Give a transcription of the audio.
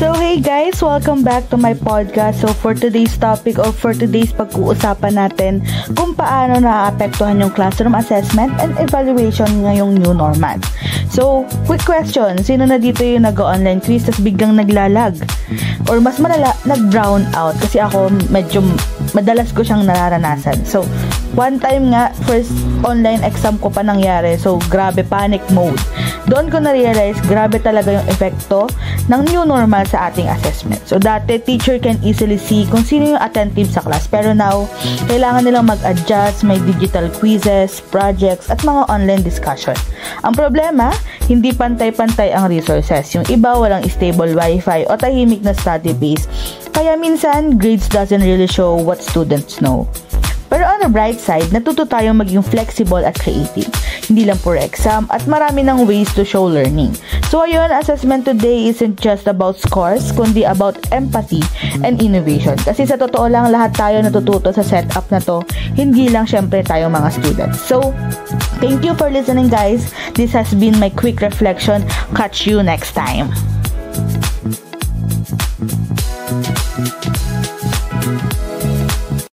So hey guys, welcome back to my podcast. So for today's topic or for today's pag-uusapan natin kung paano naaapektuhan yung classroom assessment and evaluation ngayong new normal. So, quick question, sino na dito yung nag-online quiz tas biglang naglalag? Or mas malala, nag-brown out? Kasi ako medyo madalas ko siyang nararanasan. So, one time nga, first online exam ko pa nangyari. So, grabe, panic mode. Doon ko na-realize, grabe talaga yung epekto ng new normal sa ating assessment. So, dati, teacher can easily see kung sino yung attentive sa class. Pero now, kailangan nilang mag-adjust, may digital quizzes, projects, at mga online discussion. Ang problema, hindi pantay-pantay ang resources. Yung iba, walang stable wifi o tahimik na study base. Kaya minsan, grades doesn't really show what students know. Pero on the bright side, natuto tayong maging flexible at creative. Hindi lang puro exam at marami ng ways to show learning. So ayun, assessment today isn't just about scores, kundi about empathy and innovation. Kasi sa totoo lang, lahat tayo natututo sa setup na to. Hindi lang syempre tayo mga students. So, thank you for listening guys. This has been my quick reflection. Catch you next time.